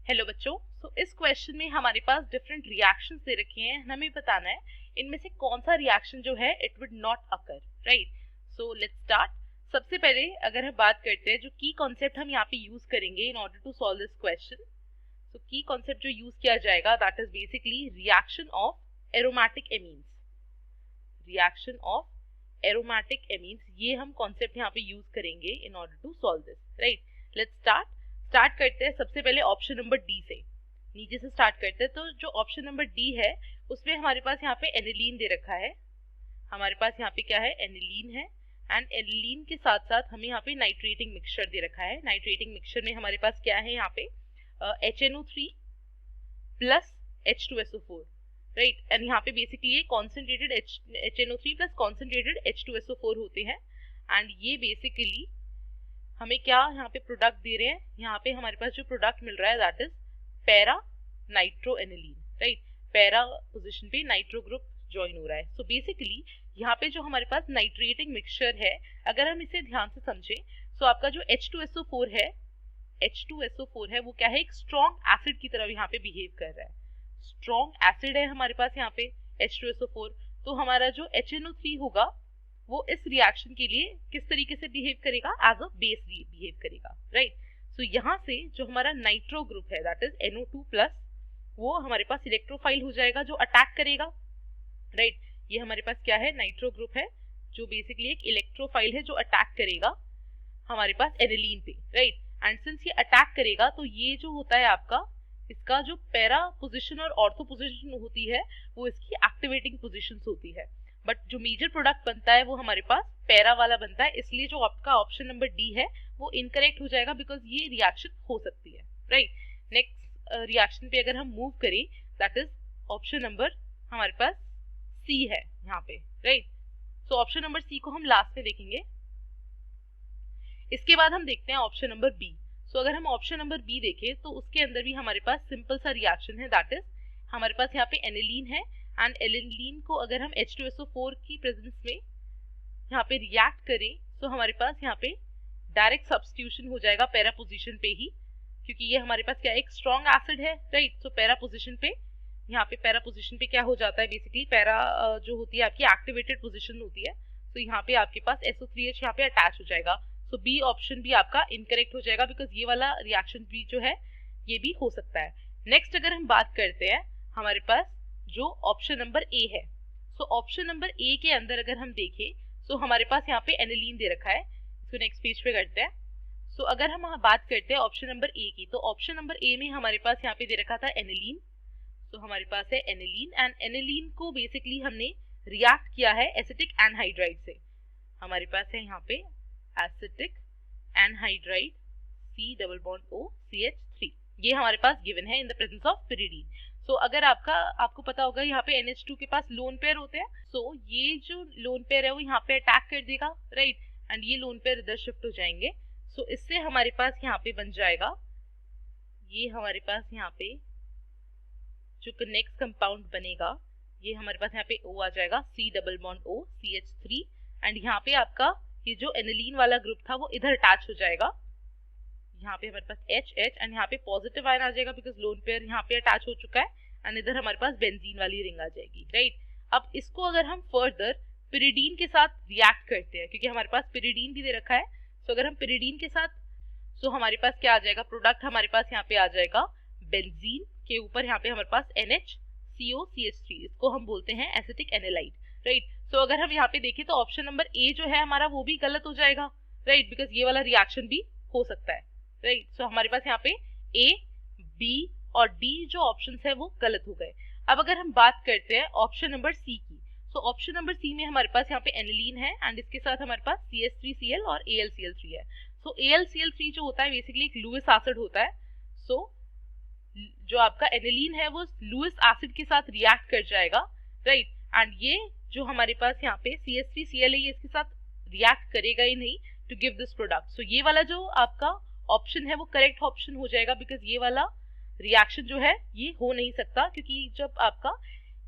Hello बच्चों। इस question में हमारे पास डिफरेंट रिएक्शंस दे रखे हैं, हमें बताना है इनमें से कौन सा रिएक्शन जो है it would not occur, right. So let's start. सबसे पहले अगर हम बात करते हैं जो की कॉन्सेप्ट हम यहाँ पे यूज करेंगे in order to solve this question, so की कॉन्सेप्ट जो यूज किया जाएगा that is basically reaction of aromatic amines. Reaction of aromatic amines, ये हम कॉन्सेप्ट यहाँ पे यूज करेंगे in order to solve this, right. Let's start करते हैं सबसे पहले ऑप्शन नंबर डी से, नीचे से स्टार्ट करते हैं। तो जो ऑप्शन नंबर डी है उसमें हमारे पास यहाँ पे एनिलीन दे रखा है। हमारे पास यहाँ पे क्या है, एनिलीन है, एंड एनिलीन के साथ साथ हमें यहाँ पे नाइट्रेटिंग मिक्सचर दे रखा है। नाइट्रेटिंग मिक्सचर में हमारे पास क्या है, यहाँ पे HNO3 plus H2SO4, right. And यहाँ पे बेसिकली ये concentrated HNO3 plus concentrated H2SO4 होते हैं। एंड ये बेसिकली हमें क्या यहाँ पे प्रोडक्ट दे रहे हैं, यहाँ पे हमारे पास जो प्रोडक्ट मिल रहा है that is para nitroaniline, right. Para position पे नाइट्रो ग्रुप ज्वाइन हो रहा है। सो बेसिकली यहाँ पे जो हमारे पास नाइट्रेटिंग मिक्सचर है, अगर हम इसे ध्यान से समझें, सो आपका जो H2SO4 है वो क्या है, एक स्ट्रॉन्ग एसिड की तरह यहाँ पे बिहेव कर रहा है। स्ट्रॉन्ग एसिड है हमारे पास यहाँ पे H2SO4, तो हमारा जो HNO3 होगा वो इस रिएक्शन के लिए किस तरीके से बिहेव करेगा, एज अ बेस बिहेव करेगा, राइट। सो यहाँ से जो हमारा नाइट्रो ग्रुप है दैट इज NO2 प्लस, वो हमारे पास इलेक्ट्रोफाइल हो जाएगा जो अटैक करेगा, राइट। ये हमारे पास क्या है, नाइट्रो ग्रुप है जो बेसिकली एक इलेक्ट्रोफाइल है जो अटैक करेगा हमारे पास एनिलीन पे, राइट। एंड सिंस ये अटैक करेगा तो ये जो होता है आपका, इसका जो पैरा पोजिशन और ऑर्थो पोजिशन होती है वो इसकी एक्टिवेटिंग पोजिशन होती है। बट जो मेजर प्रोडक्ट बनता है वो हमारे पास पैरा वाला बनता है, इसलिए जो आपका ऑप्शन नंबर डी है वो इनकरेक्ट हो जाएगा, बिकॉज ये रिएक्शन हो सकती है, राइट। नेक्स्ट रिएक्शन पे अगर हम मूव करें दैट इज ऑप्शन नंबर हमारे पास सी है यहाँ पे, right. So option number C को हम लास्ट में देखेंगे। इसके बाद हम देखते हैं ऑप्शन नंबर बी। सो अगर हम ऑप्शन नंबर बी देखें तो उसके अंदर भी हमारे पास सिंपल सा रिएक्शन है, दैट इज हमारे पास यहाँ पे एनिलीन है, एंड एनिलीन को अगर हम H2SO4 की प्रेजेंस में यहाँ पे रिएक्ट करें तो हमारे पास यहाँ पे डायरेक्ट सब्स्टिट्यूशन हो जाएगा पैरा पोजीशन पे ही, क्योंकि ये हमारे पास क्या एक स्ट्रॉन्ग एसिड है, राइट। सो पैरा पोजीशन पे, यहाँ पे पैरा पोजीशन पे क्या हो जाता है, बेसिकली पैरा जो होती है आपकी एक्टिवेटेड पोजीशन होती है, तो यहाँ पे आपके पास SO3H यहाँ पे अटैच हो जाएगा। सो बी ऑप्शन भी आपका इनकरेक्ट हो जाएगा, बिकॉज ये वाला रिएक्शन भी जो है ये भी हो सकता है। नेक्स्ट अगर हम बात करते हैं हमारे पास जो ऑप्शन नंबर ए है, सो ऑप्शन नंबर ए के अंदर अगर हम देखें तो हमारे पास यहाँ पे एनिलीन दे रखा है। इसको नेक्स्ट पेज पे करते हैं। सो अगर हम बात करते हैं ऑप्शन नंबर ए की, तो ऑप्शन नंबर ए में हमारे पास यहाँ पे दे रखा था एनिलीन। तो हमारे पास है एनिलीन, एंड एनिलीन को बेसिकली हमने रिएक्ट किया है एसिटिक एनहाइड्राइड से। हमारे पास है यहाँ पे एसिटिक एनहाइड्राइड C+O CH3, ये हमारे पास गिवन है in the presence of pyridine. So अगर आपको पता होगा यहाँ पे NH2 के पास लोन पेयर होते हैं, सो ये जो लोन पेयर है वो यहाँ पे अटैक कर देगा, राइट। एंड ये लोन पेयर इधर शिफ्ट हो जाएंगे। सो इससे हमारे पास यहाँ पे बन जाएगा, ये हमारे पास यहाँ पे जो नेक्स्ट कंपाउंड बनेगा ये हमारे पास यहाँ पे O आ जाएगा C+O CH3, एंड यहाँ पे आपका ये जो एनिलीन वाला ग्रुप था वो इधर अटैच हो जाएगा। यहाँ पे हमारे पास H एंड यहाँ पे पॉजिटिव आयन आ जाएगा बिकॉज लोन पेयर यहाँ पे अटैच हो चुका है, एंड इधर हमारे पास बेंजीन वाली रिंग आ जाएगी, राइट। अब इसको अगर हम फर्दर पिरिडीन के साथ रिएक्ट करते हैं, क्योंकि हमारे पास पिरिडीन भी दे रखा है, सो अगर हम पिरिडीन के साथ, सो हमारे पास क्या आ जाएगा, प्रोडक्ट हमारे पास यहाँ पे आ जाएगा बेंजीन के ऊपर यहाँ पे हमारे पास NHCOCH3, इसको हम बोलते हैं एसिटिक एनालाइड, राइट। सो अगर हम यहाँ पे देखें तो ऑप्शन नंबर ए जो है हमारा वो भी गलत हो जाएगा, राइट, बिकॉज ये वाला रिएक्शन भी हो सकता है, राइट। सो हमारे पास यहाँ पे ए, बी और डी जो ऑप्शंस है वो गलत हो गए। अब अगर हम बात करते हैं ऑप्शन नंबर सी की, सो ऑप्शन नंबर सी में हमारे पास यहाँ पे एनिलीन है, एंड इसके साथ हमारे पास CH3Cl और AlCl3 है। सो AlCl3 जो होता है बेसिकली एक लुइस एसिड होता है। सो जो आपका एनिलीन है वो लुइस एसिड के साथ रिएक्ट कर जाएगा, राइट। एंड ये जो हमारे पास यहाँ पे CH3Cl है ये इसके साथ रिएक्ट करेगा ही नहीं टू गिव दिस प्रोडक्ट। सो ये वाला जो आपका ऑप्शन है वो करेक्ट ऑप्शन हो जाएगा, बिकॉज ये वाला रिएक्शन जो है ये हो नहीं सकता, क्योंकि जब आपका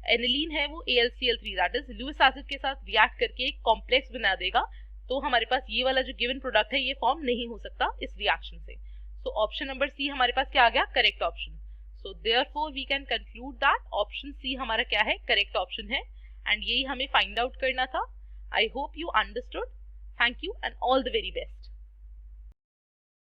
एनिलीन है वो AlCl3 that is Lewis acid के साथ रिएक्ट करके एक कॉम्प्लेक्स बना देगा, तो हमारे पास ये वाला जो गिवन प्रोडक्ट है ये फॉर्म नहीं हो सकता इस रिएक्शन से। सो सो ऑप्शन नंबर सी हमारे पास क्या आ गया, correct option. So therefore we can conclude that option C हमारा क्या है, करेक्ट ऑप्शन है. एंड यही हमें फाइंड आउट करना था. I hope you understood. Thank you and all the very best.